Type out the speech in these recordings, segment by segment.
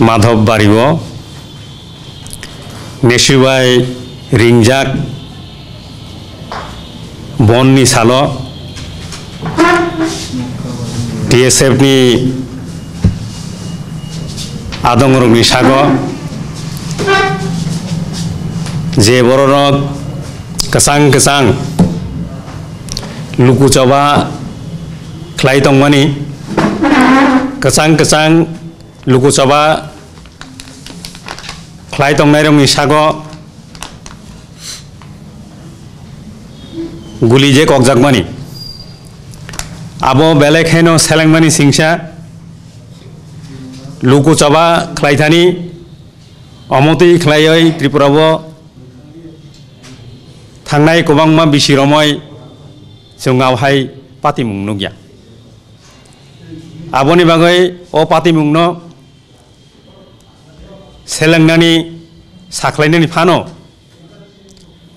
माधव बारिब नेसुबाई रिंजाक बननि साल TSF नि आदंगरनि साग जे बररक कसang कसang लुकु चबा खलाई तंगमानी कसang कसang लुकु चबा खलाई तंगनाय रंनि साग गुली जे ककजाकमानी आबो बेलेग हेनो सेलेंगमानी सिंसा लुकु चबा खलायथानी अमति खलायै त्रिपुराबो थांनाय गोबांमा बिसिरमय जोंनावहाय पातिमुंनो गैया आबोनि बागै अ पातिमुंनो सेलेंनानि साख्लायनायनि फानो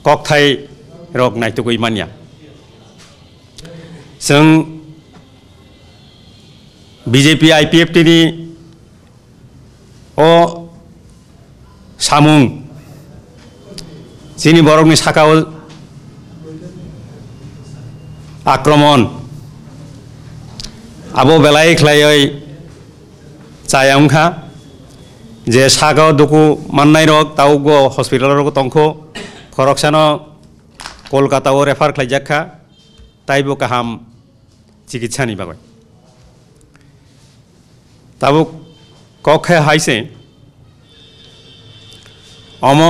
ककथाय रक नायतुगै मानिया जों BJP IPFT नि अ सामुं जिनि बरकनि साखाव आक्रमण आबो बेलाय खलायै जायांखा जे सागाव दुखु माननाय रक ताउगो हस्पिटाल रक तंखो खरकसानो कलकाता रेफार खलायजाखा ताइबो गाहाम चिकित्सानि बागै ताबो कखे हाइसे अम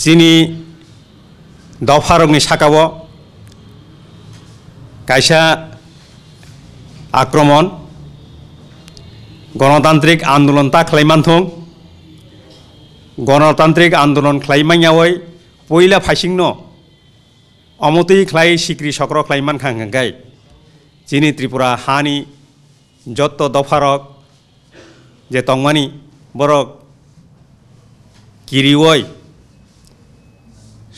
जिनि दफारकनि साखाव कायसा आक्रमण गणतांत्रिक आंदोलन ता खलायमानथं गणतांत्रिक आंदोलन खलायमायावै पयला फाइसिंनो अमति खलाय सिक्रि सक्र खलायमान खांगाय जिनि त्रिपुरा हानि जत्त दफारक जे तंगमानी बरक किरिवै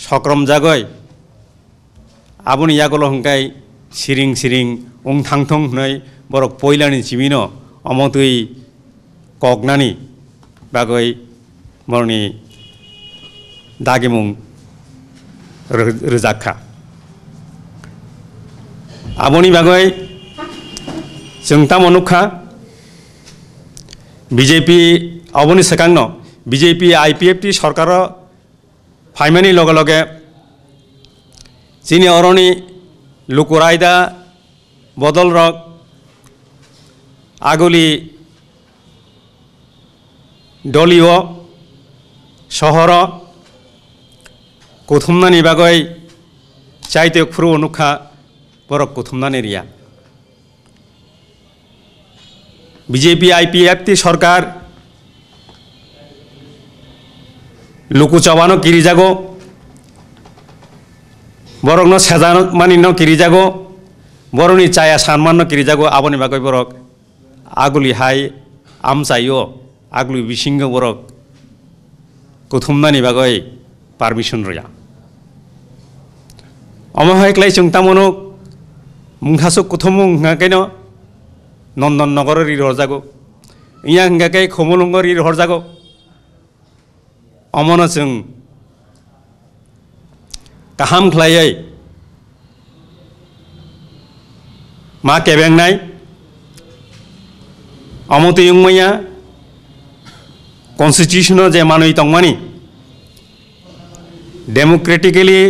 सक्रोम जागै आबुनि यागल हंगाय सिरिं सिरिं उं थांथं हनै बरक पयलानि जिमिनो अमतै कगनानि बागै मरनि दागिमुं रोजाखा आबुनि बागै जों ता मनुखा BJP अबुनि सेकांनो BJP IPFT सरकार फाइमानि लगे लगे जिनि अरनि लुकुरायदा बदल रक आगुली दलिय सहर कुथुमनानि बागै चाइते खुरु अनुखा बरक कुथुमनानि रिया BJP IPFT सरकार लुकु चबानो किरी जागो बरकनो सेजानो मानिनो किरी जागो बरनि चाया सानमानो किरी जागो आबोनि बागै बरक आगुली हाय आमचायो आगुली बिसिंगो बरक कुथुमनानि बागै पारमिशन रया अमहाय क्लाय जोंतामनो मुंखासो कुथुमु हाकेनो नंदन नगर रिर हरजागो इया हंगाकै खमलंग रिर हरजागो अमनो जों गाहाम खलायै मा केबेंनाय अमति युंमैया कन्स्टिट्यूशनो जे मानुय तंगमानी डेमोक्रेटिकली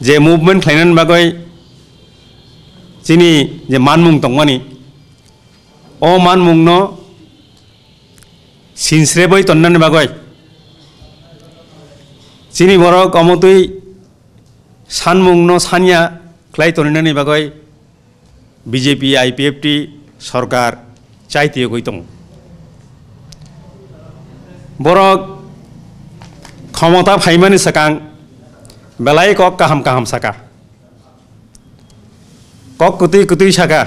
जे मुभमेंट खालायनायनि बागै जिनि जे मानमुं तंगमानी अ मानमुंनो सिनस्रेबै तन्नानि बागै जिनि बरक अमतै सानमुंनो सानिया खलाय तन्नानि बागै BJP IPFT सरकार चाइते गई दं बरक क्षमता फाइमानि सकां बेलाय कक काहाम काहाम साका कक कुतै कुतै साका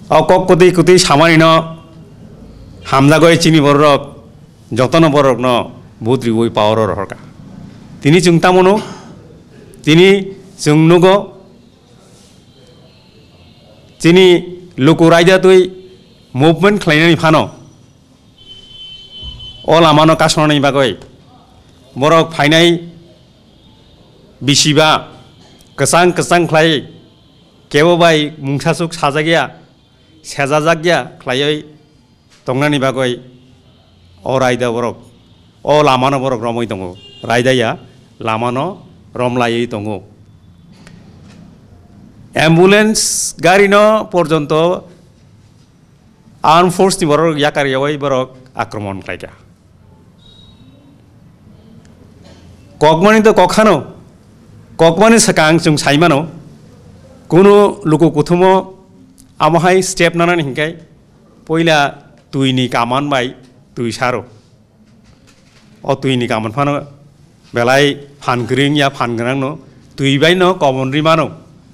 अ कक कुतै कुतै सामानिनो हामजागय चिनि बरक जतन बरक न बुद्रि वै पावर हरका तिनि जोंतामनो तिनि जोंनुगो तिनि लुकु रायदा तुई मुभमेंट खालायनानै फानो अ लामानो कासनानै बागै बरक फायनाय बिसिबा गोसां गोसां खालाय केवबाय मुंसासुक साजागिया सेजाजागिया खालायै दंनानै बागै अ रायदा बरक अ लामानो बरक रमै दङ रायदाया लामानो रमलायै दङ एम्बुलेंस गारिनो पर्यन्त आर्म फोर्सनि बरक याकारियावै बरक आक्रमण खालायगा ककमानि तो कखानो ककमानि सकां जों साइमानो कुनु लुकु कुथुमो आमहाय स्टेप नानानै हिंखाय पहिला तुइनि कामान बाय तुइ सारो अ तुइनि कामान फानो बेलाय फानग्रिं या फानग्रांनो तुइबाय न कमन रिमानो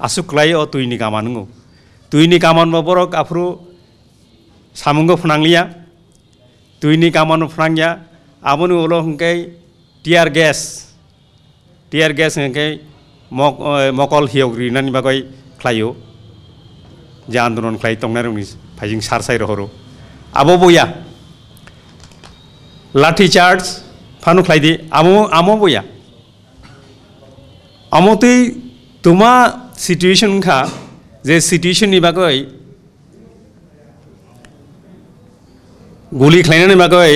आसुक्लाय अ तुइनि कामानंगो तुइनि कामान बरक आफ्रु सामुंगो फनांलिया तुइनि कामान फनांया आबोनि उलो हिंखाय टियार गेस हिंखाय मकल हियग्रिनानै बागै खालायो जे आन्दोलन खालाय तंनायनि फाइजिं सारसाय रहरो आबो बया लाठी चार्ज फानु खालायदि आमो बया आमोतै तुमा सिचुएशन खा जे सिचुएशन नि बागै गुली खालायनानै बागै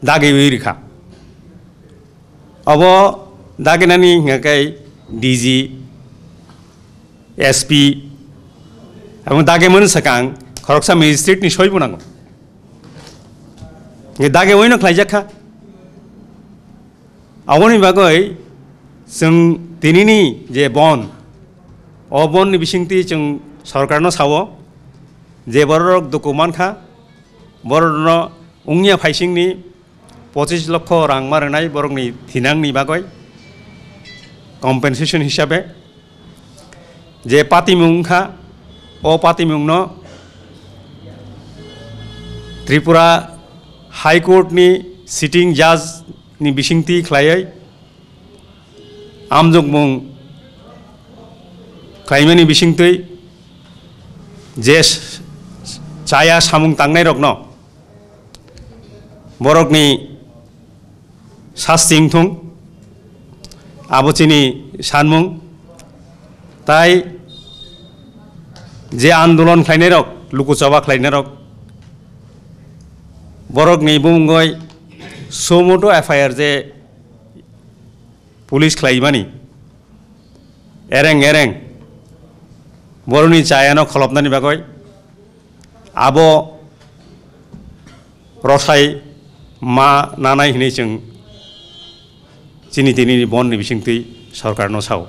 दागै रिखा अब दागिनानि हिंखाय डीजी एसपी এবং দাগে মনে সাকাং খরকসা মেজিস্ট্রেট नि सय बुनांगौ दागे वयनो खालायजाखा आवनि बागै जों दिनैनि जे बन अ बननि बिसिंथि जों सरकारनो सावो जे बरक डकुमेन्ट खा बरनो उंनिया फाइसिंनि 25 लाख रां मारनाय बरकनि थिनांनि बागै कम्पेनसेशन हिसाबै जे पातिमुंखा अ पातिमुंनो त्रिपुरा हाईकोर्ट नि सिटिंग जज नि बिसिंथि खालायै आमजोगमुं खालायमानि बिसिंथै जे चाया सामुं तांनाय रकनो बरकनि सास्तिंथुं आबोचिनि सानमुं ताई जे आंदोलन खालायनाय रक लुकुचावा खालायनाय रक बरकनि बुंगय सोमोटो एफआईआर जे पुलिस खालायमानि एरें बरनि चायानो खलबनानै बागै आबो रसाय मा नानाय हिनै जों चिनि बननि बिसिंथि सरकारनो साव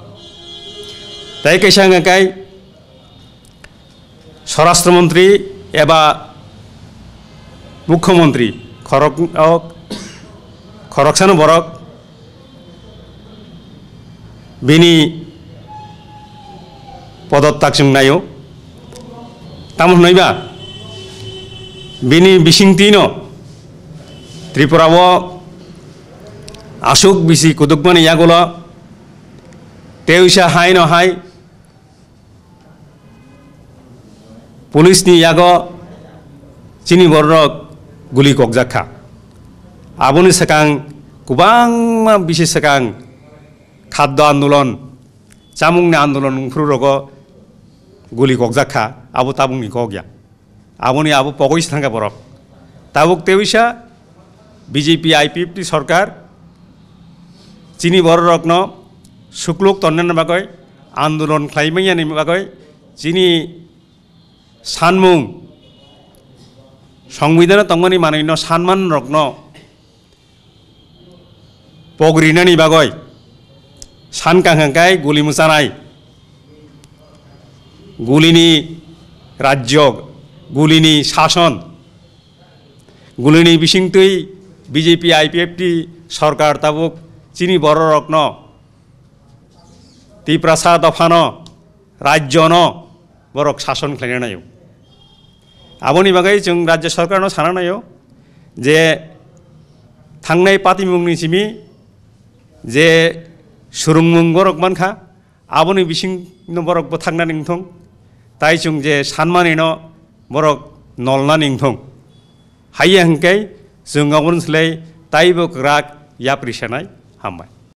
ताई कैसांगाय स्वराष्ट्र मंत्री एबा मुख्यमंत्री खरकसानो बरक बिनि पदत्याग जों नायो तामहनैबा बिनि बिसिंथिनो त्रिपुरावो आसुक बिसि कुदुकमानि यागोलो तेउसा हाय न हाय पुलिस नि यागो चिनि बरक गुली ककजाखा आबोनि सकां गोबां बिसि सकां खाद्य आंदोलन चामुंनि आंदोलन फ्रुरगो गुली ककजाखा आबो ताबुंनि कगया आबोनि आबो पगैस थांगा बरक ताबुक तेउसा बीजेपी आईपीएफटी सरकार चिनि बरकनो सुक्लुक तन्नायनि बागै आंदोलन खालायमायनि बागै चिनि सानमुं संविधान तंगमानि मानैनो सानमान रकनो पगरिनानि बागै सानकांखांखाय गुली मुसानाय गुलिनि राज्य गुलिनि शासन गुलिनि बिसिंथै बीजेपी आईपीएफटी सरकार ताबुक चिनि बरकनो तिप्रासा दफानो राज्यनो बरक शासन खालायनाय आबोनि बागै जों राज्य सरकारनो साना नायो जे थांनाय पातिमुंनि सिमि जे सुरुंमुं बरक मानखा आबोनि बिसिं बरकबो थांनानै थं ताई जों जे सानमानिनो बरक नलना निंथं हायो हंकै जों गावोन सोलाय ताइबो ग्राक याप्रिसानाय हामबाय।